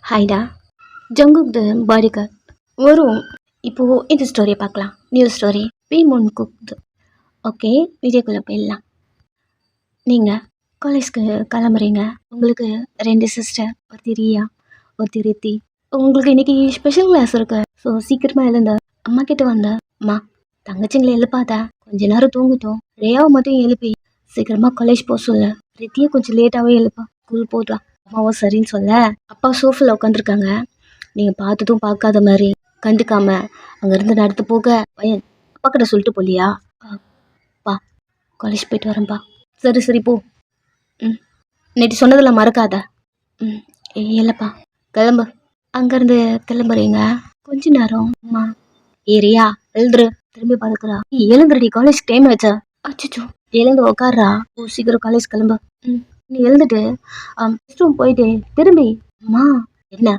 ஹாய்டா. Jungkook த bodyguard வரும். இப்போது இந்த ஸ்டோரியை பார்க்கலாம். நியூ ஸ்டோரி பீமோன் குக்து. ஓகே, வீடியோக்குள்ளே போயிடலாம். நீங்கள் காலேஜ்க்கு கிளம்புறீங்க. உங்களுக்கு 2 சிஸ்டர், ஒருத்தி ரியா, ஒருத்தி ரித்தி. உங்களுக்கு இன்றைக்கி ஸ்பெஷல் கிளாஸ் இருக்கு. ஸோ சீக்கிரமாக எழுந்த அம்மா கிட்ட வந்த அம்மா தங்கச்சிங்களை எழுப்பாத, கொஞ்ச நேரம் தூங்கிட்டோம். ரியாவை மட்டும் எழுப்பி சீக்கிரமாக காலேஜ் போக சொல்லு. ரித்தியை கொஞ்சம் லேட்டாகவே எழுப்பா, ஸ்கூல் போடுறா. அம்மாவும் சரின்னு சொல்ல அப்பா சோஃபில் உட்காந்துருக்காங்க. நீங்கள் பார்த்ததும் பார்க்காத மாதிரி கண்டுக்காம அங்கேருந்து நடத்து போக பையன் அப்பா கிட்ட சொல்லிட்டு போலியா? பா காலேஜ் போயிட்டு வரேன்ப்பா. சரி சரி போ. நேற்று சொன்னதெல்லாம் மறக்காத. இல்லைப்பா கிளம்பு. அங்கேருந்து கிளம்புறீங்க கொஞ்ச நேரம். அம்மா ஏரியா எழுதுரு. திரும்பி பார்க்குறா. எழுந்துருடி, காலேஜ் டைம் ஆச்சா. அச்சோ, எழுந்து உக்காடுறா. ஓ சீக்கிரம் காலேஜ் கிளம்பு. நீ எழுந்துட்டு ரூம் போயிட்டு திரும்பி. அம்மா என்ன?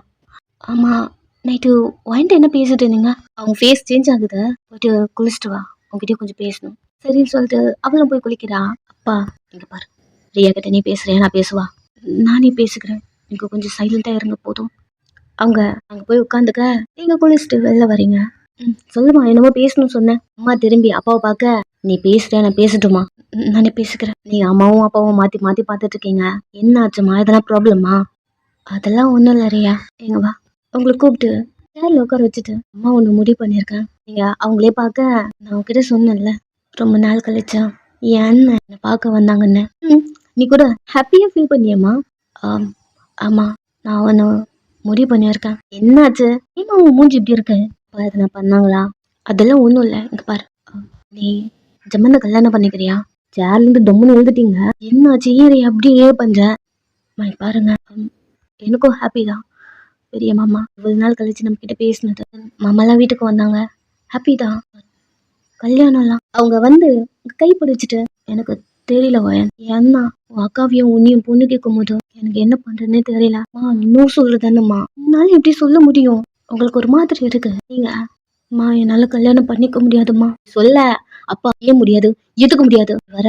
ஆமாம் நைட்டு வாங்கிட்டு என்ன பேசிட்டு இருந்தீங்க? அவங்க ஃபேஸ் சேஞ்ச் ஆகுது. போயிட்டு குளிச்சுட்டு வா, உங்ககிட்ட கொஞ்சம் பேசணும். சரின்னு சொல்லிட்டு அவளும் போய் குளிக்கிறா. அப்பா இங்கே பாரு, ரியா கிட்ட நீ பேசுகிறேன், நான் பேசுவா. நானே பேசுகிறேன், நீங்கள் கொஞ்சம் சைலண்ட்டாக இருங்க போதும். அவங்க அங்கே போய் உட்காந்துக்க, நீங்கள் குளிச்சுட்டு வெளில வரீங்க. சொல்லுமா, என்னமோ பேசணும்னு சொன்னேன். அம்மா திரும்பி அப்பாவை பார்க்க, நீ பேசுகிறேன், நான் பேசட்டுமா? நானே பேசிக்கிறேன். நீங்க அம்மாவும் அப்பாவும் மாற்றி மாற்றி பார்த்துட்டு இருக்கீங்க. என்ன ஆச்சுமா? எதனா ப்ராப்ளமா? அதெல்லாம் ஒன்றும் இல்லை ரியா. எங்க வா, உங்களை கூப்பிட்டு சேரில் உட்கார வச்சுட்டு அம்மா ஒன்று முடிவு பண்ணியிருக்கேன். நீங்கள் அவங்களே பார்க்க நான் உங்ககிட்ட சொன்னேன்ல ரொம்ப நாள் கழிச்சா என் அண்ணன் என்னை பார்க்க வந்தாங்கன்னு. நீ கூட ஹாப்பியாக ஃபீல் பண்ணியம்மா? ஆமாம், நான் ஒன்று முடிவு பண்ணியிருக்கேன். என்னாச்சு? ஏமா உன் மூஞ்சி இப்படி இருக்கு? எதனா பண்ணாங்களா? அதெல்லாம் ஒன்றும் இல்லை. இங்கே பாரு, நீ ஜம்மனை கல்யாணம் பண்ணிக்கிறியா? சேர்லேருந்து டொம்முன்னு எழுதிட்டீங்க. என்னாச்சு? ஏன் அப்படியே பண்ற? பாருங்க, எனக்கும் ஹாப்பி தான். பெரிய மாமா இவ்வளவு நாள் கழிச்சு நம்ம கிட்ட பேசினது. மாமாலாம் வீட்டுக்கு வந்தாங்க, ஹாப்பி தான். கல்யாணம்லாம் அவங்க வந்து கை பிடிச்சிட்டு எனக்கு தெரியல வயன். ஏன்னா உன் அக்காவையும் உன்னையும் பொண்ணு கேட்கும் போது எனக்கு என்ன பண்றதுன்னே தெரியல. இன்னும் சொல்றதுன்னுமா, என்னால எப்படி சொல்ல முடியும்? உங்களுக்கு ஒரு மாதிரி இருக்கு. நீங்க என்னால கல்யாணம் பண்ணிக்க முடியாதுமா சொல்ல. அப்பா ஏன் முடியாது, எதுக்கு முடியாது? வர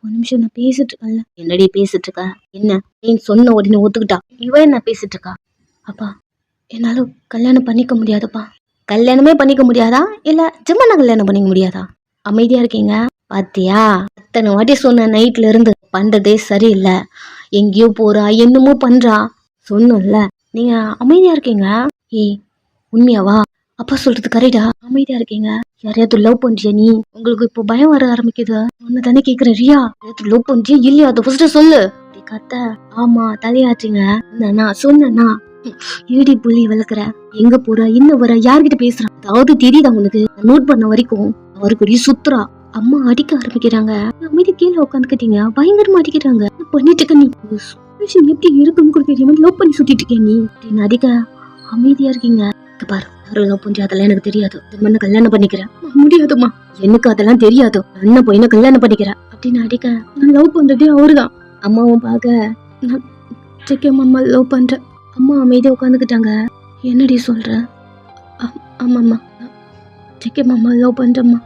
ஒரு நிமிஷம், நான் பேசிட்டு இருக்கேன்ல. என்னடி பேசிட்டு இருக்கா? என்ன ஏன் சொன்ன உடனே ஒத்துக்கிட்டா? இவன் என்ன பேசிட்டு இருக்கா? அப்பா என்னால கல்யாணம் பண்ணிக்க முடியாதுப்பா. கல்யாணமே பண்ணிக்க முடியாதா? இல்ல ஜம்மனை கல்யாணம் பண்ணிக்க முடியாதா? அமைதியா இருக்கீங்க பாத்தியா? அத்தனை வாட்டி சொன்ன நைட்ல இருந்து பண்றதே சரியில்லை. எங்கேயோ போறா, என்னமோ பண்றா. சொன்னல, நீங்க அமைதியா இருக்கீங்க. உண்மையாவா? அப்பா சொல்றது கரெக்டா? அமைதியா இருக்கீங்க. யாரையாவது லவ் பண்றியா நீ? உங்களுக்கு இப்போ பயம் வர ஆரம்பிக்குது. ஒன்னு தானே கேக்குறேன் ரியா, யாராவது லவ் பண்றியா இல்லையா? அதை ஃபர்ஸ்ட் சொல்லு. கத்த ஆமா தலையாச்சுங்க. நான் சொன்னா ஈடி புள்ளி வளர்க்குற. எங்க போற, என்ன வர, யார்கிட்ட பேசுற, அதாவது தெரியுதா உனக்கு? நோட் பண்ண வரைக்கும் அவருக்கு சுத்துறா. அம்மா அடிக்க ஆரம்பிக்கிறாங்க. அமைதி கீழே உட்காந்துக்கிட்டீங்க, பயங்கரமா அடிக்கிறாங்க. பண்ணிட்டு இருக்க நீ எப்படி இருக்குன்னு கூட தெரியாம லவ் பண்ணி சுத்திட்டு இருக்கேன் நீ அப்படின்னு அடிக்க. அமைதியா இருக்கீங்க. பாரு, லவ் பண்றியா? அதெல்லாம் எனக்கு தெரியாது. என்ன கல்யாணம் பண்ணிக்கிறேன். முடியாதுமா, எனக்கு அதெல்லாம் தெரியாது. அண்ணன் போய் என்ன கல்யாணம் பண்ணிக்கிறேன் அப்படின்னு அடிக்க. நான் லவ் பண்றதே அவருதான். அம்மாவும் பார்க்க, நான் செக்கே மாமா லவ் பண்றேன். அம்மா அமைதியா உட்காந்துக்கிட்டாங்க. என்னடி சொல்ற? ஆமாம்மா, செக்கே மாமா லவ் பண்றேம்மா.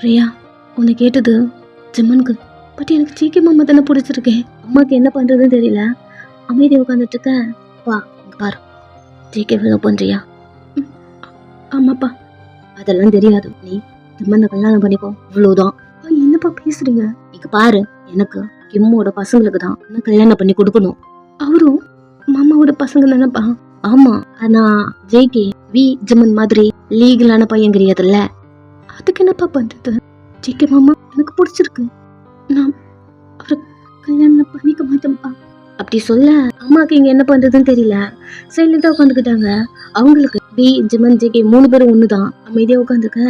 ரியா, உன்னை கேட்டது ஜிம்மனுக்கு, பட் எனக்கு சீக்கே மாமா தானே பிடிச்சிருக்கேன். அம்மாக்கு என்ன பண்றதுன்னு தெரியல. அமைதியா உட்காந்துட்டு இருக்க. வா பாரு, ஜிகே லவ் பண்றியா? ஆமாப்பா. அதெல்லாம் தெரியாது. நீ ஜிம்மனை கல்யாணம் பண்ணிக்கோ, இவ்வளவுதான். என்னப்பா பேசுறீங்க? இங்க பாரு, எனக்கு கிம்மோட பசங்களுக்கு தான் நான் கல்யாணம் பண்ணி கொடுக்கணும். அவரும் மாமாவோட பசங்க தானப்பா? ஆமா, ஆனா ஜேகே வி ஜிம்மன் மாதிரி லீகலான பையன் கிடையாதுல்ல. அதுக்கு என்னப்பா பண்றது? ஜேகே மாமா எனக்கு பிடிச்சிருக்கு, நான் அவரை கல்யாணம் பண்ணிக்க மாட்டேன்ப்பா அப்படி சொல்ல. அம்மாக்கு இங்க என்ன பண்றதுன்னு தெரியல. சைலண்டா உட்காந்துக்கிட்டாங்க. அவங்களுக்கு பி ஜிமன் ஜேகே 3 பேரும் ஒண்ணுதான். அமைதியா உட்காந்துக்க.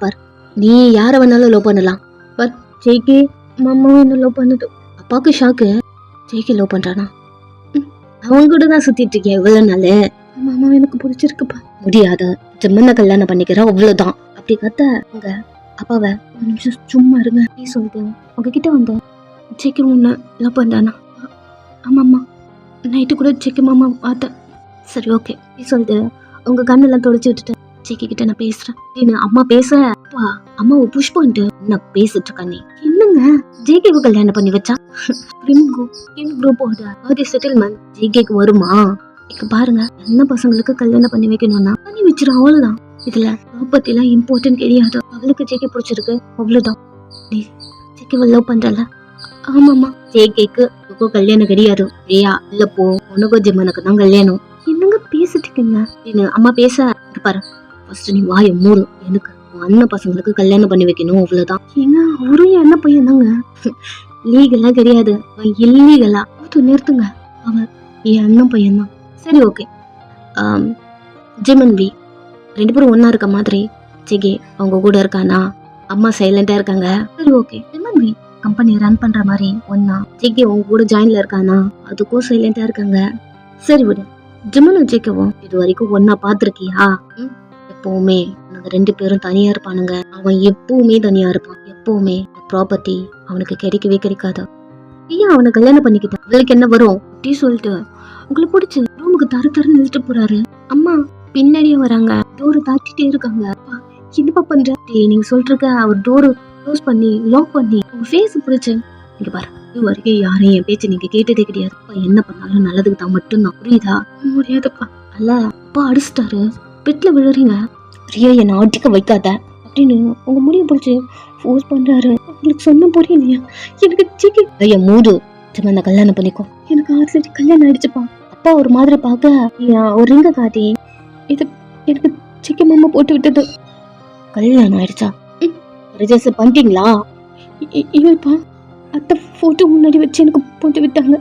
பாரு, நீ யார வேணாலும் லவ் பண்ணலாம், பட் ஜேகே மாமாவும் என்ன லவ் பண்ணுது. அப்பாவுக்கு ஷாக்கு. ஜேகே லவ் பண்றானா? அவங்க கூட தான் சுத்திட்டு இருக்கேன் இவ்வளவு நாள். மாமா எனக்கு பிடிச்சிருக்குப்பா. முடியாத, ஜிம்மனை கல்யாணம் பண்ணிக்கிறேன், அவ்வளவுதான் அப்படி கத்த. உங்க அப்பாவை ஒரு நிமிஷம் சும்மா இருங்க நீ சொல்லிட்டு உங்ககிட்ட வந்த. ஜேகே முன்ன லவ் பண்றானா? ஆமாம்மா, நைட்டு கூட ஜேகே மாமா பார்த்தேன். சரி ஓகே நீ சொல்லிட்டு உங்க கண்ணெல்லாம் தொடச்சி விட்டுட்டு ஜேகே கிட்ட நான் பேசுறேன். அம்மா பேச அம்மாவை புஷ் பண்ணிட்டு நான் பேசிட்டு இருக்கேன். நீ என்னங்க ஜேகேக்கு கல்யாணம் பண்ணி வச்சா? ப்ரோ போட அது செட்டில்மெண்ட் ஜேகேக்கு வருமா? இங்க பாருங்க, என்ன பசங்களுக்கு கல்யாணம் பண்ணி வைக்கணும்னா பண்ணி வச்சிரும், அவ்வளவுதான். இதுல ப்ராப்பர்ட்டி எல்லாம் இம்பார்ட்டன்ட் கிடையாது. அவளுக்கு ஜேகே பிடிச்சிருக்கு, அவ்வளவுதான். ஜேகே லவ் பண்றல? ஆமாமா. ஜேகேக்கு கல்யாணம் கிடையாது. பிரியா இல்ல போ, உனக்கு ஜிம்மனுக்கு தான் கல்யாணம். என்னங்க பேசிட்டு இருக்கீங்க? அம்மா பேச பாரு. ஃபர்ஸ்ட் நீ வாய மூடு. எனக்கு அண்ணன் பசங்களுக்கு கல்யாணம் பண்ணி வைக்கணும், அவ்வளவுதான். ஏங்க அவரும் என்ன பையன் தாங்க, லீகலா கிடையாது, இல்லீகலா. நிறுத்துங்க, அவன் என் அண்ணன் பையன் தான். சரி ஓகே. ஜிமன் வி 2 பேரும் ஒன்னா இருக்க மாதிரி ஜெகே அவங்க கூட இருக்கானா? அம்மா சைலண்டா இருக்காங்க. சரி ஓகே. ஜிமன் வி கம்பெனி ரன் பண்ற மாதிரி ஒன்னா ஜெகே உங்க கூட ஜாயின்ல இருக்கானா? அதுக்கும் சைலண்டா இருக்காங்க. சரி விடு. ஜிமனும் ஜெகேவும் இது வரைக்கும் ஒன்னா பாத்திருக்கியா? எப்பவுமே அவங்க 2 பேரும் தனியா இருப்பானுங்க. அவன் எப்பவுமே தனியா இருப்பான். எப்பவுமே ப்ராப்பர்ட்டி அவனுக்கு கிடைக்கவே கிடைக்காது. ஏன் அவனை கல்யாணம் பண்ணிக்கிட்ட அவளுக்கு என்ன வரும் அப்படி சொல்லிட்டு உங்களுக்கு பிடிச்சி ரூமுக்கு தரன்னு நிறுத்த போறாரு. அம்மா பின்னாடியே வராங்க, டோரு தாட்டிட்டே இருக்காங்க. என்னப்பா பண்ற? நீங்க சொல்றக்க அவர் டோரு க்ளோஸ் பண்ணி லாக் பண்ணி உங்க ஃபேஸ் பிடிச்சு இங்க பாரு. இது வரைக்கும் யாரையும் என் பேச்சு நீங்க கேட்டதே கிடையாது. என்ன பண்ணாலும் நல்லதுக்கு தான் மட்டும்தான், புரியுதா? முடியாதுப்பா. அல்ல அப்பா அடிச்சிட்டாரு, பெட்ல விழுறீங்க. பிரியா என்ன அடிக்க வைக்காத அப்படின்னு உங்க முடிய பிடிச்சி ஃபோர்ஸ் பண்றாரு. உங்களுக்கு சொன்ன புரியலையா? எனக்கு ஜிகே ஐயா மூடு. ஜிமனை கல்யாணம் பண்ணிக்கோ. எனக்கு ஆல்ரெடி கல்யாணம் ஆயிடுச்சுப்பா. அப்பா ஒரு மாதிரி பார்க்க ஒரு ரிங்க காட்டி இது எனக்கு ஜிகே மாமா போட்டு விட்டது. கல்யாணம் ஆயிடுச்சா? ரெஜிஸ்டர் பண்ணிட்டீங்களா? இல்லப்பா, அத்தை போட்டோ முன்னாடி வச்சு எனக்கு போட்டு விட்டாங்க.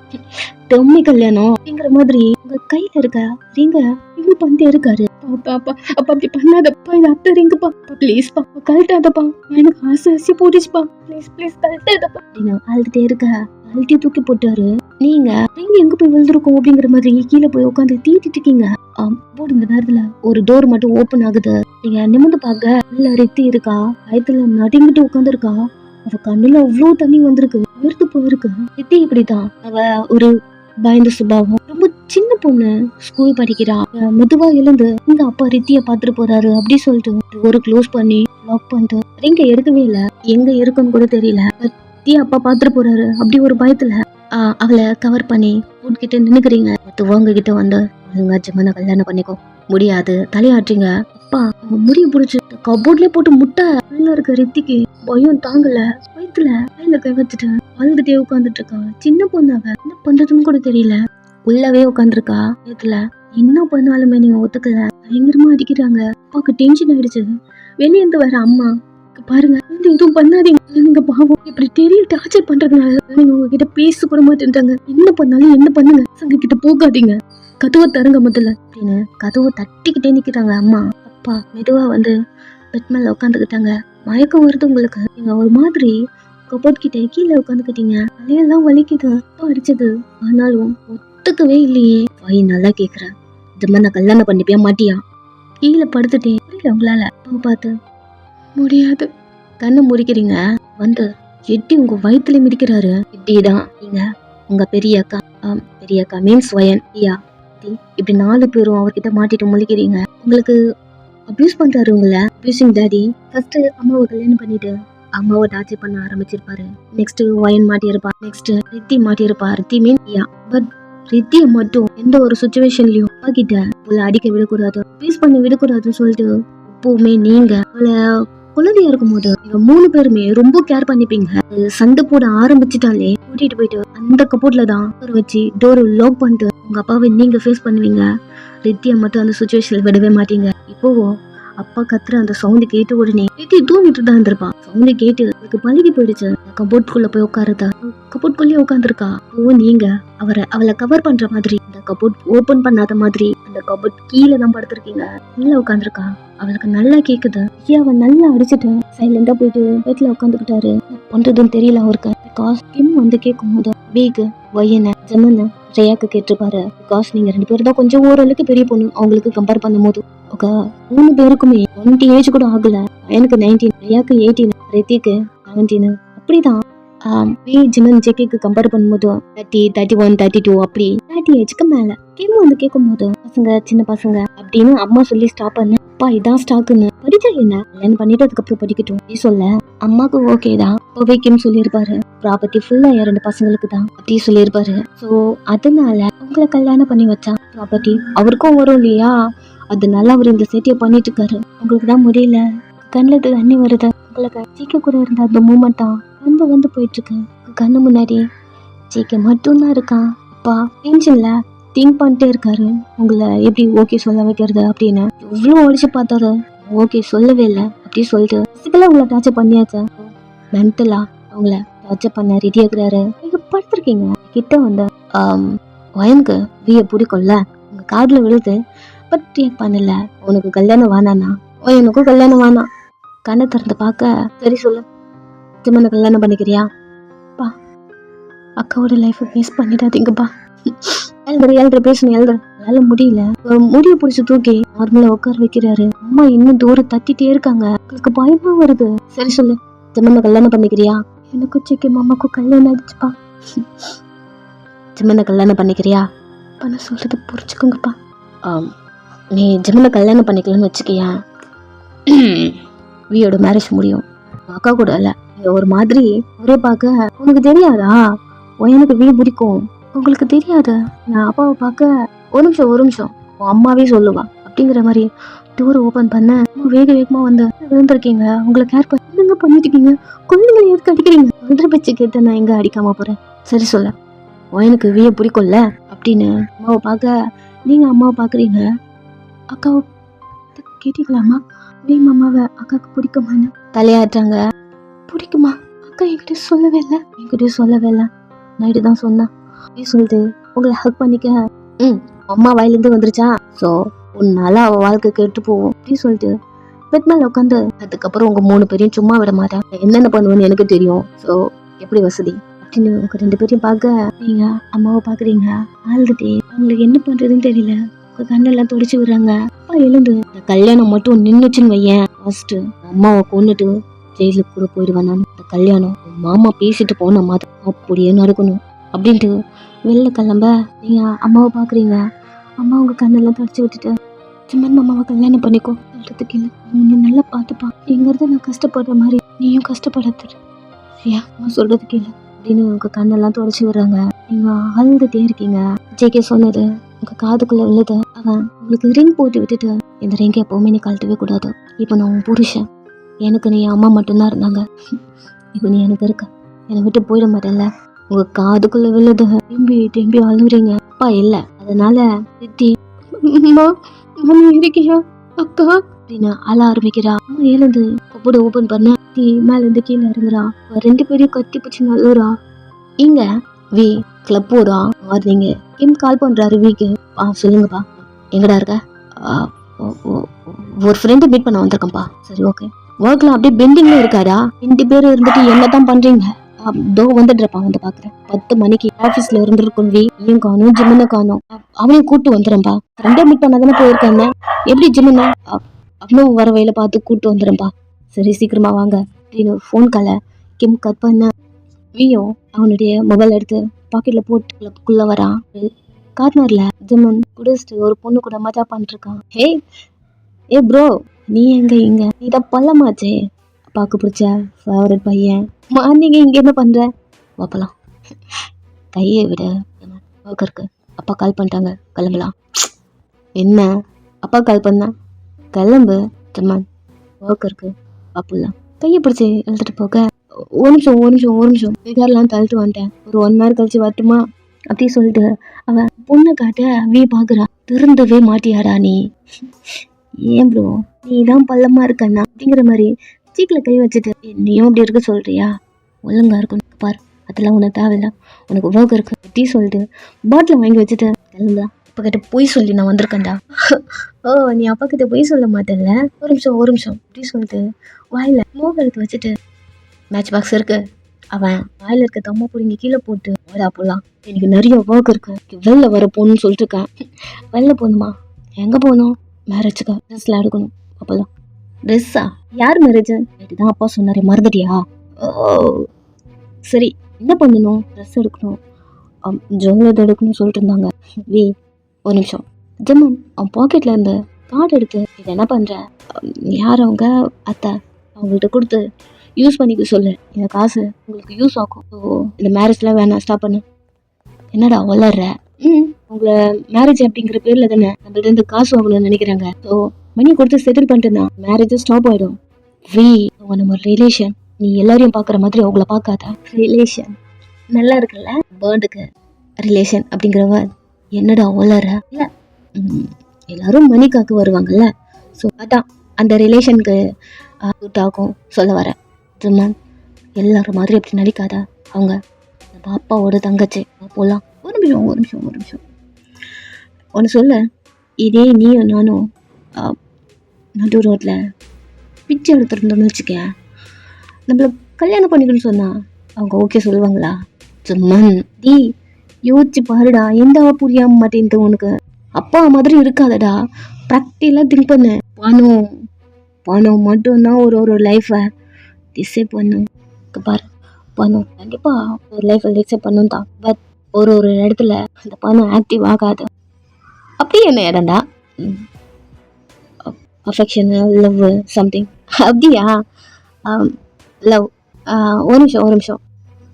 டம்மி கல்யாணம் அப்படிங்கிற மாதிரி உங்க கையில இருக்க ரிங்க இவரு பண்ணிட்டே இருக்காரு. அப்பா அப்படி பண்ணாதப்பா, இது அத்தை ரிங்குப்பா, ப்ளீஸ்ப்பா கழட்டாதப்பா, எனக்கு ஆசை போட்டுச்சுப்பா, ப்ளீஸ் கழட்டாதப்பா அப்படின்னு அழுதுட்டே இருக்க. அழுத்தி தூக்கி போட்டாரு. நீங்க ரிங் எங்க போய் விழுந்திருக்கோம் அப்படிங்கிற மாதிரி கீழே போய் உட்காந்து தீட்டிட்டு இருக்கீங்க. போடு. இந்த நேரத்துல ஒரு டோர் மட்டும் ஓபன் ஆகுது. நீங்க நிமிந்து பாக்க உள்ள ரித்தி இருக்கா, வயத்துல நடுங்கிட்டு உட்காந்து இருக்கா. அவ கண்ணுல அவ்வளவு தண்ணி வந்திருக்கு, உயர்த்து போயிருக்கு. ரித்தி இப்படிதான், அவ ஒரு பயந்த சுபாவம், ரொம்ப சின்ன பொண்ணு, ஸ்கூல் படிக்கிறா. மெதுவா எழுந்து இங்க அப்பா ரித்திய பாத்துட்டு போறாரு அப்படி சொல்லிட்டு ஒரு க்ளோஸ் பண்ணி லாக் பண்ணிட்டு ரிங்க எடுக்கவே இல்ல. எங்க இருக்குன்னு கூட தெரியல. ரித்திய அப்பா பாத்துட்டு போறாரு அப்படி ஒரு பயத்துல அவளை கவர் பண்ணி கிட்ட நின்னுக்கிறீங்க. உங்க கிட்ட வந்து ஜிமனை கல்யாணம் பண்ணிக்கோ. முடியாது தலையாட்டுறீங்க. அப்பா அவங்க முடிய புடிச்சு கபோர்ட்லயே போட்டு முட்டை உள்ள இருக்க ரித்திக்கு பயம் தாங்கல. வயிற்றுல கையில கை வச்சுட்டு அழுதுட்டே உட்காந்துட்டு இருக்கா. சின்ன பொண்ணு, அவ என்ன பண்றதுன்னு கூட தெரியல. உள்ளவே உட்காந்துருக்கா. வயிற்றுல என்ன பண்ணாலுமே நீங்க ஒத்துக்கல, பயங்கரமா அடிக்கிறாங்க. அப்பாவுக்கு டென்ஷன் ஆயிடுச்சு. வெளியே இருந்து வர அம்மா பாருங்க, எதுவும் பண்ணாதீங்க, நீங்க பாவம் இப்படி தெரியல டார்ச்சர் பண்றதுனால நீங்க உங்ககிட்ட பேச கூட மாட்டேன்ட்டாங்க. என்ன பண்ணாலும் என்ன பண்ணுங்க, சங்க கிட்ட போகாதீங்க, கதவை தருங்க முதல்ல அப்படின்னு கதவை தட்டிக்கிட்டே நிக்கிறாங்க அம்மா. அப்பா மெதுவா வந்து பெட் மேல உட்காந்துக்கிட்டாங்க. மயக்கம் வருது உங்களுக்கு. நீங்க ஒரு மாதிரி கபோர்ட் கிட்ட கீழே உட்காந்துக்கிட்டீங்க. தலையெல்லாம் வலிக்குது. அப்பா அடிச்சது ஆனாலும் ஒத்துக்கவே இல்லையே. வாய் நல்லா கேக்குறேன், ஜிம்மனை கல்யாணம் பண்ணிப்பியா மாட்டியா? கீழே படுத்துட்டேன். புரியல உங்களால? அப்பா பார்த்து முடியாது. கண்ணை முடிக்கிறீங்க. வந்து எட்டி உங்க வயிற்றுல மிதிக்கிறாரு. இப்படிதான் நீங்க உங்க பெரிய அக்கா மீன்ஸ் வயன் ஐயா இப்படி 4 பேரும் அவர்கிட்ட மாட்டிட்டு முழிக்கிறீங்க. உங்களுக்கு அபியூஸ் பண்றாரு உங்களை. Abusing daddy. ஃபர்ஸ்ட் அம்மாவை கல்யாணம் பண்ணிட்டு அம்மாவை டார்ச்சர் பண்ண ஆரம்பிச்சிருப்பாரு. நெக்ஸ்ட் வயன் மாட்டியிருப்பா. நெக்ஸ்ட் ரித்தி மாட்டியிருப்பா. ரித்தி மீன் ஐயா. பட் ரித்தியை மட்டும் எந்த ஒரு சுச்சுவேஷன்லயும் அப்பா கிட்ட உங்களை அடிக்க விடக்கூடாது, அபியூஸ் பண்ண விடக்கூடாதுன்னு சொல்லிட்டு எப்பவுமே நீங்க அவளை குழந்தையா இருக்கும் போது நீங்க 3 பேருமே ரொம்ப கேர் பண்ணிப்பீங்க. சண்டை போட ஆரம்பிச்சுட்டாலே கூட்டிட்டு போயிட்டு அந்த கபோர்ட்ல தான் வச்சு டோர் லாக் பண்ணிட்டு உங்க அப்பாவை நீங்க ஃபேஸ் பண்ணுவீங்க. ரித்தியை மட்டும் அந்த சுச்சுவேஷன்ல விடவே மாட்டீங்க. இப்போ அப்பா கத்துற அந்த சவுண்ட் கேட்டு உடனே ரித்தி தூங்கிட்டு தான் இருந்திருப்பா. சவுண்ட் கேட்டு அதுக்கு பழகி போயிடுச்சு. கபோர்ட்குள்ள போய் உட்காருதா, கபோர்ட்குள்ளேயே உட்காந்துருக்கா. நீங்க அவளை கவர் பண்ற மாதிரி அந்த கபோர்ட் ஓபன் பண்ணாத மாதிரி அந்த கபோர்ட் கீழே தான் படுத்திருக்கீங்க. கீழே உட்காந்துருக்கா. அவளுக்கு நல்லா கேக்குது. அவ நல்லா அடிச்சுட்டு சைலண்டா போயிட்டு பெட்ல உட்காந்துக்கிட்டாரு. பண்றதுன்னு தெரியல அவருக்கு. பிகாஸ் கிம் வந்து கேட்கும் போது வீக் வயன ஜமன ஜெயாக்கு கேட்டிருப்பாரு. பிகாஸ் நீங்க 2 பேரும் தான் கொஞ்சம் ஓரளவுக்கு பெரிய பொண்ணு அவங்களுக்கு கம்பேர் பண்ணும் போது. 3 பேருக்குமே 20 ஏஜ் கூட ஆகல. எனக்கு 19, ஜெயாக்கு 18, ரித்திக்கு 17. அப்படிதான் ஜிமன் ஜெக்கிக்கு கம்பேர் பண்ணும்போது 30, 31, 32 அப்படி 30 ஏஜ்க்கு மேல. கிம் வந்து கேட்கும் போது பசங்க சின்ன பசங்க அப்படின்னு அம்மா சொல்லி ஸ்டாப் பண்ண. அப்பா இதான் ஸ்டாக்குன்னு படிச்சா என்ன, கல்யாணம் பண்ணிட்டு அதுக்கப்புறம் படிக்கட்டும் சொல்ல அம்மாவுக்கு ஓகே தான் ஓகேன்னு சொல்லியிருப்பாரு. ப்ராப்பர்ட்டி ஃபுல்லா என் 2 பசங்களுக்கு தான் அப்படி சொல்லியிருப்பாரு. ஸோ அதனால உங்களை கல்யாணம் பண்ணி வச்சா ப்ராப்பர்ட்டி அவருக்கும் வரும் இல்லையா, அதனால அவர் இந்த சேட்டியை பண்ணிட்டு இருக்காரு. உங்களுக்கு தான் முடியல, கண்ணில் தண்ணி வருது. உங்களுக்கு ஜிகே கூட இருந்த அந்த மூமெண்ட் தான் வந்து போயிட்டு இருக்கு கண்ணு முன்னாடி. ஜிகே மட்டும்தான் இருக்கான். அப்பா டென்ஷன்ல திங்க் பண்ணிட்டே இருக்காரு, உங்களை எப்படி ஓகே சொல்ல வைக்கிறது அப்படின்னு. எவ்வளோ ஒழிச்சு பார்த்தாரு, ஓகே சொல்லவே இல்லை அப்படி சொல்லிட்டு பிசிக்கலா உங்களை டார்ச்சர் பண்ணியாச்சா, மென்டலா அவங்கள டார்ச்சர் பண்ண ரெடி ஆகுறாரு. நீங்க படுத்திருக்கீங்க கிட்ட வந்து வயனுக்கு வீய பிடிக்கும்ல, உங்க காதுல விழுது பட் ரியாக்ட் பண்ணல. உனக்கு கல்யாணம் வேணானா, எனக்கும் கல்யாணம் வேணாம். கண்ணை திறந்து பார்க்க சரி சொல்லு, ஜிம்மனை கல்யாணம் பண்ணிக்கிறியா? பா அக்காவோட லைஃபை வேஸ்ட் பண்ணிடாதீங்கப்பா. எழுதுற பேசணும் எழுதுற அதனால முடியல. முடிய பிடிச்சி தூக்கி நார்மலா உட்கார வைக்கிறாரு. அம்மா இன்னும் தூரம் தட்டிட்டே இருக்காங்க. உங்களுக்கு பயமா வருது. சரி சொல்லு, ஜிம்மனை கல்யாணம் பண்ணிக்கிறியா? எனக்கு சிக்கி மாமாக்கும் கல்யாணம் ஆயிடுச்சுப்பா. ஜிம்மனை கல்யாணம் பண்ணிக்கிறியா? பண்ண சொல்றது புரிச்சுக்கோங்கப்பா. நீ ஜிம்மனை கல்யாணம் பண்ணிக்கலன்னு வச்சுக்கியா, வியோட மேரேஜ் முடியும். அக்கா கூட இல்ல, ஒரு மாதிரி ஒரே பார்க்க. உனக்கு தெரியாதா எனக்கு வீ பிடிக்கும், உங்களுக்கு தெரியாது. நான் அப்பாவை பார்க்க ஒரு நிமிஷம் உன் அம்மாவே சொல்லுவா அப்படிங்கிற மாதிரி டோரை ஓபன் பண்ண வேகமா வந்து விழுந்திருக்கீங்க. உங்களை கேர் பண்ணி பண்ணிட்டு இருக்கீங்க, குழந்தைங்களை எதுக்கு அடிக்கிறீங்க? சொல்ற பச்சு கேட்ட நான் எங்க அடிக்காம போறேன். சரி சொல்ல, எனக்கு வீய பிடிக்கும்ல அப்படின்னு அம்மாவை பார்க்க நீங்க அம்மாவை பாக்குறீங்க. அக்காவை கேட்டீங்களாமா, வீ மாமாவை அக்காவுக்கு பிடிக்குமான்னு தலையாட்டுறாங்க. பிடிக்குமா? அக்கா என்கிட்ட சொல்லவே இல்லை. நைட்டு தான் சொன்னா சொல்லிட்டு உங்களை ஹக் பண்ணிக்க. அம்மா வாயிலிருந்து வந்துருச்சா, ஸோ உன்னால அவ வாழ்க்கை கெட்டு போவோம் அப்படின்னு சொல்லிட்டு பெட் மேல உட்காந்து அதுக்கப்புறம் உங்க 3 பேரையும் சும்மா விட மாட்டேன், என்னென்ன பண்ணுவேன்னு எனக்கு தெரியும். ஸோ எப்படி வசதி அப்படின்னு உங்க 2 பேரையும் பார்க்க நீங்க அம்மாவை பாக்குறீங்க. ஆளுகிட்டே அவங்களுக்கு என்ன பண்றதுன்னு தெரியல. உங்க கண்ணெல்லாம் தொடச்சி விடுறாங்க. அப்பா எழுந்து இந்த கல்யாணம் மட்டும் நின்னுச்சுன்னு வையேன், ஃபர்ஸ்ட் அம்மாவை கொண்டுட்டு ஜெயிலுக்கு கூட போயிடுவேன் நான். இந்த கல்யாணம் மாமா பேசிட்டு போன மாதிரி அப்படியே நடக்கணும் அப்படின்ட்டு வெளில கிளம்ப நீங்க அம்மாவை பாக்குறீங்க. அம்மா உங்க கண்ணெல்லாம் தொடச்சி விட்டுட்டு ஜிம்மன் மாமாவை கல்யாணம் பண்ணிக்கோ சொல்றதுக்கு இல்லை, நீ நல்லா பார்த்துப்பா, எங்கிறது நான் கஷ்டப்படுற மாதிரி நீயும் கஷ்டப்படாது சரியா, அம்மா சொல்றதுக்கு இல்லை அப்படின்னு உங்க கண்ணெல்லாம் தொடச்சி விடுறாங்க. நீங்க அழுதுட்டே இருக்கீங்க. ஜேகே சொன்னது உங்க காதுக்குள்ள உள்ளது. அவன் உங்களுக்கு ரிங் போட்டு விட்டுட்டு இந்த ரிங் எப்பவுமே நீ கழட்டவே கூடாது, இப்போ நான் உன் புருஷன், எனக்கு நீ அம்மா மட்டும்தான் இருந்தாங்க, இப்போ நீ எனக்கு இருக்க, என்னை விட்டு போயிட மாட்டேன்ல. உங்க காதுக்குள்ள விழுது திரும்பி அழுகுறீங்க. அப்பா இல்ல, அதனால திட்டி இருக்கியா அக்கா அப்படின்னு அழ ஆரம்பிக்கிறா. எழுந்து கபோர்டு ஓபன் பண்ண மேல இருந்து கீழே இறங்குறா. 2 பேரையும் கத்தி பிடிச்சி நல்லூரா. இங்க வி கிளப் போறா. மார்னிங் கிம் கால் பண்றாரு விக்கு. சொல்லுங்கப்பா, எங்கடா இருக்க? ஒரு ஃப்ரெண்டு மீட் பண்ண வந்திருக்கேன்ப்பா. சரி ஓகே, ஒர்க்லாம் அப்படியே பெண்டிங்ல இருக்காரா? 2 பேரும் இருந்துட்டு என்னதான் பண்றீங்க? தோ வந்துடுறப்பா, வந்து பாக்குறேன். 10 மணிக்கு ஆபீஸ்ல இருந்திருக்கும். வீயும் காணும், ஜிம்மனை காணும். அவனையும் கூட்டு வந்துடுறேன்ப்பா. 2 மீட் பண்ணாதானே போயிருக்காங்க, எப்படி ஜிம்மனை அவனும் வர வயல பார்த்து கூட்டு வந்துடுறேன்ப்பா. சரி சீக்கிரமா வாங்க அப்படின்னு ஃபோன் காலை கிம் கட் பண்ண வீயும் அவனுடைய மொபைல் எடுத்து பாக்கெட்ல போட்டு கிளப்புக்குள்ள வரான். கார்னர்ல ஜிம்மன் குடிச்சிட்டு ஒரு பொண்ணு கூட மஜா பண்ணிட்டு இருக்கான். ஏ ப்ரோ, நீ எங்க இங்க? நீதான் பள்ளமாச்சே, அப்பாவுக்கு பிடிச்ச ஃபேவரட் பையன். மார்னிங் இங்க என்ன பண்ற? வாப்பலாம். கையை விட ஒர்க் இருக்கு, அப்பா கால் பண்ணிட்டாங்க, கிளம்பலாம். என்ன? அப்பா கால் பண்ண, கிளம்பு ஜமான், ஒர்க் இருக்கு, பாப்புலாம். கையை பிடிச்சி எழுதிட்டு போக ஒரு நிமிஷம் விகாரெல்லாம் தள்ளிட்டு வந்துட்டேன், ஒரு 1 hour கழிச்சு வரட்டுமா அப்படி சொல்லிட்டு அவன் பொண்ணை காட்ட வீ பாக்குறா. திருந்தவே மாட்டியாடா நீ? ஏன் ப்ரோ, நீ தான் பள்ளமா இருக்கண்ணா அப்படிங்கிற மாதிரி சீக்கில கை வச்சுட்டு நீயும் அப்படி இருக்க சொல்றியா? ஒழுங்கா இருக்கணும் பாரு, அதெல்லாம் உனக்கு தேவையில்ல, உனக்கு ஒர்க் இருக்கு அப்படி சொல்லிட்டு பாட்டில் வாங்கி வச்சுட்டு கிளம்பலாம். அப்பா கிட்ட போய் சொல்லி நான் வந்திருக்கேன்டா. ஓ, நீ அப்பா கிட்ட போய் சொல்ல மாட்டேன்ல? ஒரு நிமிஷம் அப்படி சொல்லிட்டு வாயில மோக எடுத்து வச்சுட்டு மேட்ச் பாக்ஸ் இருக்கு, அவன் வாயில இருக்க தம்மா பிடிங்கி கீழே போட்டு ஓடா போலாம், எனக்கு நிறைய ஒர்க் இருக்கு, வெளில வர போகணும்னு சொல்லிட்டு இருக்கேன். வெளில போகணுமா? எங்க போகணும்? மேரேஜுக்கு ட்ரெஸ்லாம் எடுக்கணும். அப்போலாம் ட்ரெஸ்ஸா? யார் மேரேஜ்? தான் அப்பா சொன்னாரு, மறந்துட்டியா? சரி என்ன பண்ணணும்? ட்ரெஸ் எடுக்கணும், ஜுவல்லரி எடுக்கணும்னு சொல்லிட்டு இருந்தாங்க. வி ஒரு நிமிஷம். ஜம்மன் அவன் பாக்கெட்ல இருந்து கார்டு எடுத்து, இது என்ன பண்ற? யார் அவங்க? அத்தை. அவங்கள்ட்ட கொடுத்து யூஸ் பண்ணிக்க சொல்லு. இந்த காசு உங்களுக்கு யூஸ் ஆகும். ஸோ இந்த மேரேஜ்லாம் வேணாம், ஸ்டாப் பண்ணு. என்னடா வளர்ற? உங்களை மேரேஜ் அப்படிங்கிற பேர்ல தானே நம்மள்ட்ட இருந்து காசு வாங்கணும்னு நினைக்கிறாங்க. ஸோ மணி கொடுத்து செட்டில் பண்ணிட்டுனா மேரேஜ் ஸ்டாப் ஆயிடும். அவங்க நம்ம ரிலேஷன். நீ எல்லாரையும் பாக்குற மாதிரி அவங்கள பார்க்காத. ரிலேஷன் நல்லா இருக்குல்ல? பேர்டுக்கு ரிலேஷன் அப்படிங்கிறவ என்னடா வளர்ற? இல்ல எல்லாரும் மணிக்காக்கு வருவாங்கல்ல. ஸோ அதான் அந்த ரிலேஷனுக்கு சூட் ஆகும் சொல்ல வரேன். ஜும்மான் எல்லாரும் மாதிரி அப்படி நடிக்காத. அவங்க நம்ம அப்பாவோட தங்கச்சி. போகலாம். ஒரு நிமிஷம் ஒன்று சொல்ல. இதே நீயும் நானும் நடு ரோட்டில் பிச்சை எடுத்துருந்தோம்னு வச்சுக்க, நம்மள கல்யாணம் பண்ணிக்கணும்னு சொன்னா அவங்க ஓகே சொல்லுவாங்களா? ஜும்மான் டி யோசிச்சு பாருடா. எந்த புரியாம மாட்டேன்ட்டு உனக்கு அப்பா மாதிரி இருக்காதடா. ப்ராக்டிக்கலாக திங்க் பண்ணு. பணம் மட்டும்தான் ஒரு லைஃப்பை டிசைட் பண்ணும். பாரு, பணம் கண்டிப்பாக ஒரு லைஃப்பை டிசைட் பண்ணும் தான். பட் ஒரு இடத்துல அந்த பணம் ஆக்டிவ் ஆகாது. அப்படி என்ன இடம்டா? Affection, love, something. அப்படியா? லவ். ஒரு நிமிஷம்.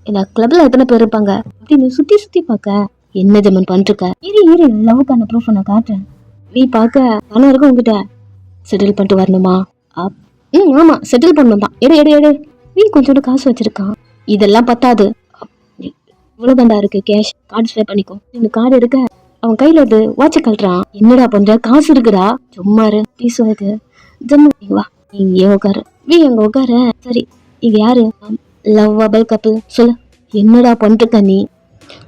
இந்த கிளப்ல எத்தனை பேர் இருப்பாங்க அப்படின்னு சுற்றி பார்க்க என்ன ஜமன் பண்ணிருக்க? இரு லவ்வுக்கான ப்ரூஃப் நான் காட்டுறேன். வீ பார்க்க பணம் இருக்கும் உங்ககிட்ட. செட்டில் பண்ணிட்டு வரணுமா? ஆமாம், செட்டில் பண்ணணும் தான். எடு. வீ கொஞ்சோண்டு காசு வச்சிருக்கான். இதெல்லாம் பத்தாது. இவ்வளோதாண்டா இருக்கு கேஷ். கார்டு ஸ்வைப் பண்ணிக்கோ. இந்த கார்டு இருக்க அவன் கையில இருந்து வாட்சை கழட்டுறான். என்னடா பண்ற? காசு இருக்குடா. சும்மாரு பீஸ் வருது. ஜம்மு வா, இங்கே உட்காரு. வீ அங்க உட்கார. சரி, இங்க யாரு? Lovable couple. சொல்லு, என்னடா பண்ற நீ?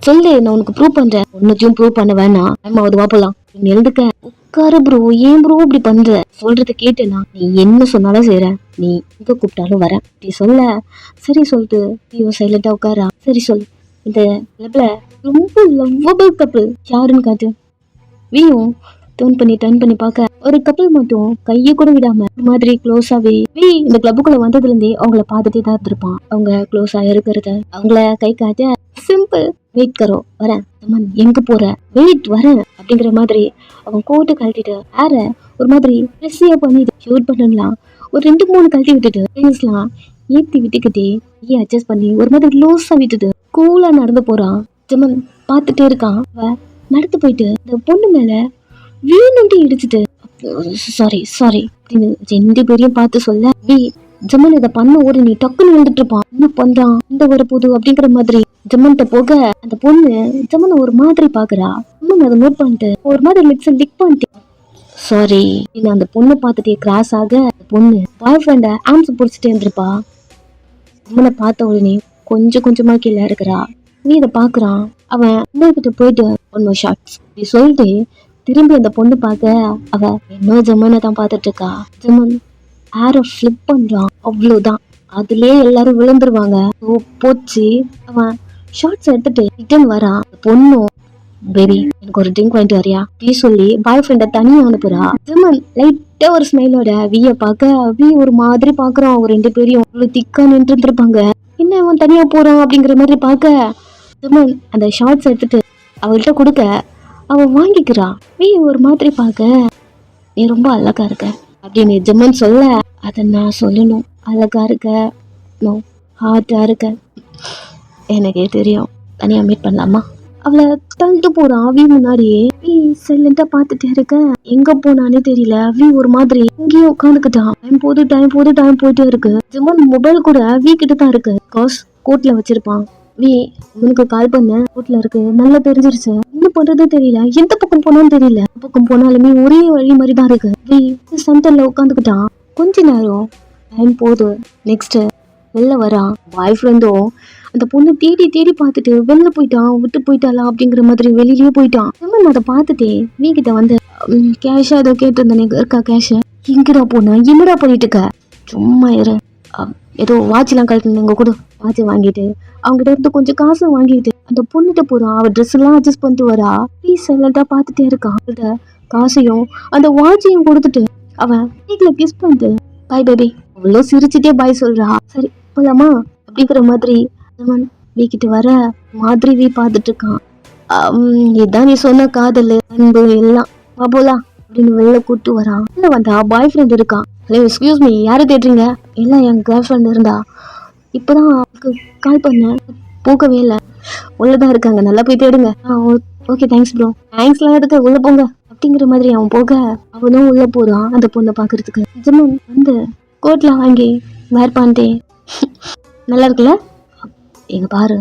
சொல்லு, நான் உனக்கு ப்ரூவ் பண்றேன். ஒன்னத்தையும் ப்ரூவ் பண்ண வேணாம். நம்ம வா போலாம். நீ எழுதுக்க. உட்காரு ப்ரோ. ஏன் ப்ரோ இப்படி பண்ற? சொல்றத கேட்டேனா? நீ என்ன சொன்னாலும் செய்யற. நீ எங்க கூப்பிட்டாலும் வரேன். நீ சொல்ல. சரி சொல்லிட்டு நீ சைலண்டா உட்காரா. சரி சொல்லு. இந்த கிளப்ல ரொம்ப லவ்வபிள் கப்பிள் யாருன்னு காட்டு. வீயும் டர்ன் பண்ணி பார்க்க ஒரு கப்பிள் மட்டும் கையை கூட விடாம மாதிரி க்ளோஸாவே இந்த கிளப்புக்குள்ள வந்ததுல இருந்தே அவங்கள பார்த்துட்டே தான் இருந்திருப்பான். அவங்க க்ளோஸா இருக்கிறத அவங்கள கை காட்ட சிம்பிள். வெயிட் கரோ, வரேன். எங்க போற? வெயிட் வரேன் அப்படிங்கிற மாதிரி அவன் கோட்டை கழட்டிட்டு ஏற ஒரு மாதிரி ப்ரெஸ்ஸியா பண்ணிட்டு ஷூட் பண்ணலாம். ஒரு 2-3 கழட்டி விட்டுட்டு ஃபேஸ்லாம் ஏத்தி விட்டுக்கிட்டே அட்ஜஸ்ட் பண்ணி ஒரு மாதிரி க்ளோஸா விட்டுட்டு கூலா நடந்து போறான். ஜமன் பார்த்துட்டே இருக்கான். நடந்து போயிட்டு இந்த பொண்ணு மேல வீணுண்டு இடிச்சுட்டு சாரி அப்படின்னு 2 பேரையும் பார்த்து சொல்ல ஜமன் இதை பண்ண ஒரு நீ டக்குன்னு எழுந்துட்டு இருப்பான். என்ன பண்றான் இந்த ஒரு புது அப்படிங்கிற மாதிரி ஜமன்கிட்ட போக அந்த பொண்ணு ஜமன் ஒரு மாதிரி பாக்குறா. ஜமன் அதை நோட் பண்ணிட்டு ஒரு மாதிரி லிப்ஸ் லிக் பண்ணிட்டு சாரி அந்த பொண்ணு பார்த்துட்டே கிராஸ் ஆக பொண்ணு பாய் ஃப்ரெண்ட ஆம்ஸ் பிடிச்சிட்டே இருந்திருப்பா. ஜமனை பார்த்த உடனே கொஞ்சமா கீழே இருக்கிறா. நீ இதை பாக்குறான். அவன் கிட்ட போயிட்டு ஒன் ஷார்ட்ஸ் நீ சொல்லிட்டு திரும்பி அந்த பொண்ணு பார்க்க அவ என்ன ஜமனை தான் பார்த்துட்டு இருக்கா. ஜமன் ஏர ஃபிளிப் பண்றான். அவ்வளவுதான், அதுலயே எல்லாரும் விழுந்துருவாங்க. போச்சு. அவன் ஷார்ட்ஸ் எடுத்துட்டு ரிட்டர்ன் வரான். பொண்ணும் பேபி எனக்கு ஒரு ட்ரிங்க் வாங்கிட்டு வரியா அப்படி சொல்லி பாய் ஃப்ரெண்ட தனியா அனுப்புறா. ஜமன் லைட்டா ஒரு ஸ்மைலோட வீய பார்க்க வீ ஒரு மாதிரி பாக்குறான். அவங்க 2 பேரையும் அவ்வளவு திக்கா நின்று இருந்திருப்பாங்க. என்ன அவன் தனியா போறான் அப்படிங்கிற மாதிரி பார்க்க ஜமன் அந்த ஷார்ட்ஸ் எடுத்துட்டு அவள்கிட்ட கொடுக்க அவ வாங்கிக்கிறா. வீ ஒரு மாதிரி பார்க்க நீ ரொம்ப அழகா இருக்க அப்படின்னு ஜமன் சொல்ல அதை நான் சொல்லணும். அழகா இருக்க, நோ ஹார்ட்டா இருக்க, எனக்கே தெரியும். தனியா மீட் பண்ணலாமா? அவளை தள்ளிட்டு போறான். அவி முன்னாடியே வீ சைலண்டா பார்த்துட்டே இருக்க. எங்க போனானே தெரியல. அவி ஒரு மாதிரி இங்கேயும் உட்காந்துக்கிட்டான். டைம் போயிட்டே இருக்கு. ஜமன் மொபைல் கூட வீ கிட்ட தான் இருக்கு. கோட்ல வச்சிருப்பான். வீ அவனுக்கு கால் பண்ண கோட்ல இருக்கு. நல்லா தெரிஞ்சிருச்சு. என்ன பண்றதே தெரியல. எந்த பக்கம் போனாலும் தெரியல. பக்கம் போனாலுமே ஒரே வழி மாதிரி தான் இருக்கு. வீ சென்டர்ல உட்காந்துக்கிட்டான். கொஞ்ச நேரம் டைம் போகுது. நெக்ஸ்ட் வெளில வரான். பாய் ஃப்ரெண்டும் அந்த பொண்ணு தேடி பார்த்துட்டு வெளில போயிட்டான். விட்டு போயிட்டாளா அப்படிங்கிற மாதிரி வெளியிலயே போயிட்டான். அதை பார்த்துட்டே வீக்கிட்ட வந்து கேஷா ஏதோ கேட்டிருந்தானே இருக்கா கேஷ் எங்கடா போனா? என்னடா பண்ணிட்டு இருக்க? சும்மா இரு. ஏதோ வாட்ச்லாம் கழட்டினங்க கூட வாட்சை வாங்கிட்டு அவங்ககிட்ட இருந்து கொஞ்சம் காசு வாங்கிட்டு அந்த பொண்ணுகிட்ட போறான். அவ ட்ரெஸ் எல்லாம் அட்ஜஸ்ட் பண்ணிட்டு வரா. ப்ளீஸ் சைலண்டா பார்த்துட்டே இருக்கான். அவள்கிட்ட காசையும் அந்த வாட்சையும் கொடுத்துட்டு அவன் வீட்டுல கிஸ் பண்ணிட்டு பாய் பேபி அவ்வளோ சிரிச்சுட்டே பாய் சொல்றா. சரி போலாமா அப்படிங்கிற மாதிரி வீக்கிட்டு வர மாதிரி வீ பார்த்துட்டு இருக்கான். இதான் நீ சொன்ன காதல் அன்பு எல்லாம் வா போலாம் அப்படின்னு வெளில கூப்பிட்டு வரான். வந்தா பாய் ஃப்ரெண்ட் இருக்கான். ஹலோ எக்ஸ்கியூஸ் மீ, யாரை தேடுறீங்க? எல்லாம் என் கேர்ள் ஃப்ரெண்ட் இருந்தா இப்போதான் அவளுக்கு கால் பண்ணேன், போகவே இல்லை. உள்ளதான் இருக்காங்க, நல்லா போய் தேடுங்க. Okay thanks bro. தேங்க்ஸ்லாம் எதுக்கு, உள்ள போங்க அப்படிங்கிற மாதிரி அவன் போக அவனும் உள்ள போறான் அந்த பொண்ணை பாக்குறதுக்கு. ஜிம்மன் வந்து கோட்லாம் வாங்கி வேர் பண்ணிட்டேன். நல்லா இருக்குல்ல? எங்க பாரு,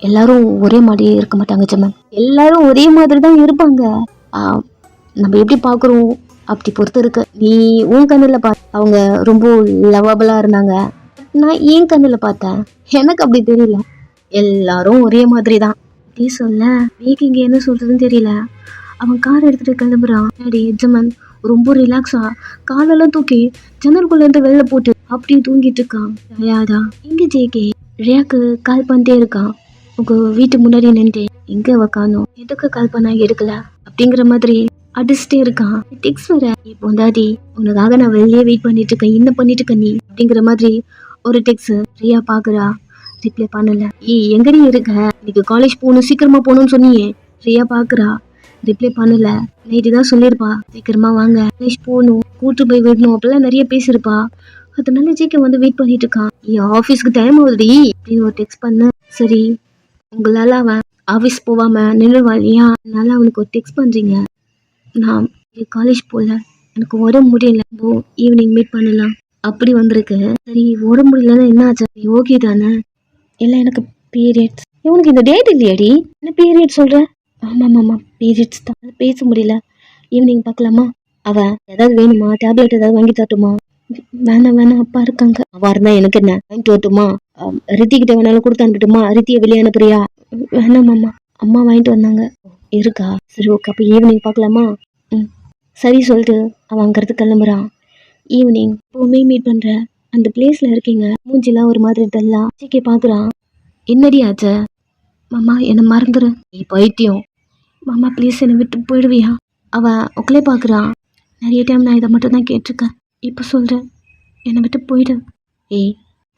எல்லாரும் ஒரே மாதிரியே இருக்க மாட்டாங்க ஜிம்மன், எல்லாரும் ஒரே மாதிரி தான் இருப்பாங்க. நம்ம எப்படி பாக்குறோம் அப்படி பொறுத்து இருக்கு. நீ உன் கண்ணில் அவங்க ரொம்ப லவபிளா இருந்தாங்க, நான் என் கண்ணில் பார்த்தேன், எனக்கு அப்படி தெரியல. எல்லாரும் ஒரே மாதிரி தான். அப்படி சொல்ல வீக்கு இங்கே என்ன சொல்றதுன்னு தெரியல. அவன் கார் எடுத்துட்டு கிளம்புறான். ஜமன் ரொம்ப ரிலாக்ஸா காலெல்லாம் தூக்கி ஜன்னலுக்குள்ள இருந்து வெளில போட்டு அப்படியே தூங்கிட்டு இருக்கான். யாரா இங்க ஜேகே ரியாக்கு கால் பண்ணிட்டே இருக்கான். உங்க வீட்டு முன்னாடி நின்று எங்க வைக்கானோ, எதுக்கு கால் பண்ணா எடுக்கல அப்படிங்கிற மாதிரி அடிச்சுட்டே இருக்கான். டெக்ஸ்ட் வர, இப்போ தாடி உனக்காக நான் வெளியே வெயிட் பண்ணிட்டு இருக்கேன், என்ன பண்ணிட்டு இருக்க நீ அப்படிங்கிற மாதிரி ஒரு டெக்ஸ்ட். ரியா பாக்குறா, ரிப்ளை பண்ணல. எங்கடி இருக்க, இன்னைக்கு காலேஜ் போகணும், சீக்கிரமா போகணும்னு சொன்னியே. ரியா பாக்குறா, ரிப்ளை பண்ணல. நைட்டு தான் சொல்லியிருப்பா சீக்கிரமா வாங்க, காலேஜ் போகணும், கூட்டு போய் விடணும் அப்படிலாம் நிறைய பேசியிருப்பா. அதனால ஜேகே வந்து வெயிட் பண்ணிட்டு இருக்கான். என் ஆஃபீஸ்க்கு டைம் ஆகுதுடி அப்படின்னு ஒரு டெக்ஸ்ட் பண்ண. சரி, உங்களால அவன் ஆஃபீஸ் போகாம நின்றுவான் இல்லையா, அதனால அவனுக்கு ஒரு டெக்ஸ்ட் பண்றீங்க. நான் காலேஜ் போகல, எனக்கு உடம்பு முடியல, ஈவினிங் மீட் பண்ணலாம் அப்படி வந்திருக்கு. சரி, உடம்பு முடியலன்னா என்ன ஆச்சு, ஓகே தானே? இல்லை, எனக்கு பீரியட்ஸ். இவனுக்கு இந்த டேட் இல்லையாடி, என்ன பீரியட்ஸ் சொல்ற? ஆமாம் பீரியட்ஸ் தான், பேச முடியல. ஈவினிங் பார்க்கலாமா? அவன் ஏதாவது வேணுமா, டேப்லெட் ஏதாவது வாங்கி தரட்டுமா? வேணாம் அப்பா இருக்காங்க. அவா இருந்தா எனக்கு என்ன, வாங்கிட்டு வரட்டுமா? ரித்திகிட்ட வேணாலும் கொடுத்து அனுப்பட்டுமா? ரித்தியை வெளியே அனுப்புறியா? வேணாமாம்மா, அம்மா வாங்கிட்டு வந்தாங்க. இருக்கா? சரி ஓகே, அப்போ ஈவினிங் பார்க்கலாமா? சரி சொல்லிட்டு அவன் அங்கிறது கிளம்புறான். ஈவினிங் எப்பவுமே மீட் பண்ற அந்த பிளேஸ்ல இருக்கீங்க. மூஞ்சிலாம் ஒரு மாதிரி டல்லா. ஜேகே பாக்குறான். என்னடி ஆச்சு? மாமா என்னை மறந்துரு. நீ பைத்தியம். மாமா ப்ளீஸ் என்னை விட்டு போயிடுவியா? அவன் உக்களே பாக்குறான். நிறைய டைம் நான் இதை மட்டும் தான் கேட்டிருக்கேன், இப்போ சொல்றேன், என்னை விட்டு போயிடு. ஏய்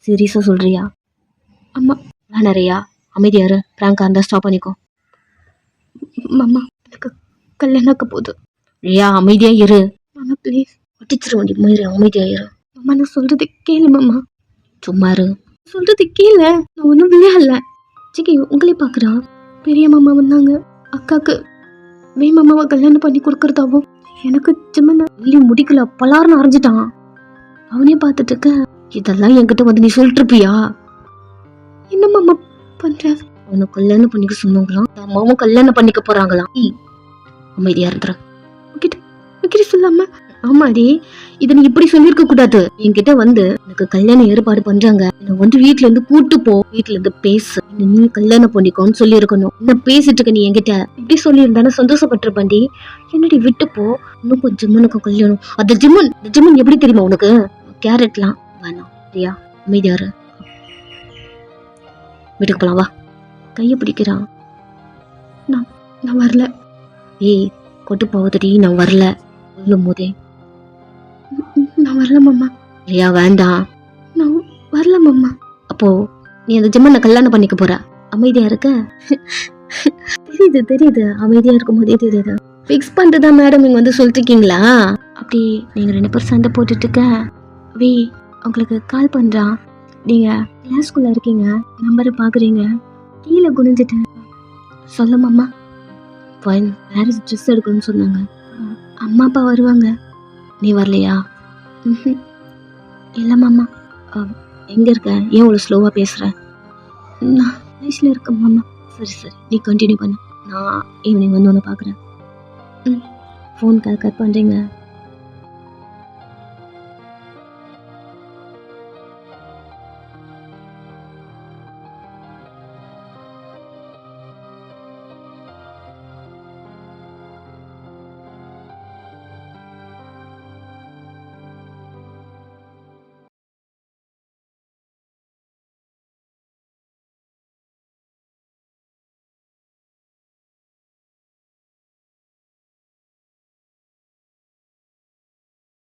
சீரியஸா சொல்றியா? அம்மா வேணாரியா, அமைதியாரு. பிராங்கா இருந்தா ஸ்டாப் பண்ணிக்கோ. மாமா எனக்கு கல்யாணம் போகுது. ரியா அமைதியா இரு. மாமா ப்ளீஸ், ஒட்டிச்சிரு வண்டி மயிறு, அமைதியா இரு. மாமா நான் சொல்றது கேளு மாமா. சும்மா இரு, சொல்றது கேளு, நான் ஒன்றும் விளையாடல. ஜிகே உங்களே பார்க்குறா. பெரிய மாமா வந்தாங்க, அக்காக்கு வே மாமாவை கல்யாணம் பண்ணி கொடுக்கறதாவும். எனக்கு ஜிம்மன் இல்லி முடிக்கல, பலார்னு அரைஞ்சிட்டான். அவனே பார்த்துட்டு இருக்க. இதெல்லாம் என்கிட்ட வந்து நீ சொல்லிட்டு இருப்பியா? என்ன மாமா பண்ற? அவனை கல்யாணம் பண்ணிக்க சொன்னாங்களாம், அம்மாவும் கல்யாணம் பண்ணிக்க போறாங்களாம். அமைதியா இருந்துற கிட்ட சொல்லாம. ஆமாடி, இதை நீ இப்படி சொல்லிருக்க கூடாது. என்கிட்ட வந்து எனக்கு கல்யாணம் ஏற்பாடு பண்றாங்க, என்ன வந்து வீட்டுல இருந்து கூட்டு போ, வீட்டுல இருந்து பேசு, நீ கல்யாணம் பண்ணிக்கோன்னு சொல்லி இருக்கணும். என்ன பேசிட்டு இருக்க நீ என்கிட்ட? இப்படி சொல்லி இருந்தானே சந்தோஷப்பட்டிருப்பாண்டி. என்னடி விட்டு போ, இன்னும் கொஞ்சம் ஜிம்மனுக்கு கல்யாணம். அந்த ஜிம்மன் எப்படி தெரியுமா உனக்கு? கேரட்லாம் வேணாம் ரியா, அமைதியாரு. வீட்டுக்கு போலாம் வா. கைய பிடிக்கிறான். நான் வரல. ஏய் கொட்டு போகுதுடி, நான் வரல சொல்லும் போதே. நான் வரல மாமா. ரியா வேண்டாம், நான் வரல மாமா. அப்போ நீ அந்த ஜிம்மனை கல்யாணம் பண்ணிக்க போற, அமைதியா இருக்க. தெரியுது அமைதியா இருக்கும் போதே தெரியுது. ஃபிக்ஸ் பண்ணிட்டு தான் மேடம் நீங்க வந்து சொல்லிருக்கீங்களா? அப்படி நீங்க 2 பேரும் சண்டை போட்டுட்டு இருக்க. வே உங்களுக்கு கால் பண்றான். நீங்க கிளாஸ்குள்ள இருக்கீங்க, நம்பரை பாக்குறீங்க, கீழே குனிஞ்சிட்டு சொல்ல மாமா மேரேஜ் ட்ரெஸ் எடுக்கணும்னு சொன்னாங்க, அம்மா அப்பா வருவாங்க, நீ வரலையா? இல்லை மாமா. எங்க இருக்க, ஏன் இவ்வளோ ஸ்லோவா பேசுற? நான் காலேஜில் இருக்கேன் மாமா. சரி நீ கண்டினியூ பண்ண, நான் ஈவினிங் வந்து ஒன்று பார்க்குறேன். ஃபோன் கால் கட் பண்ணுறீங்க.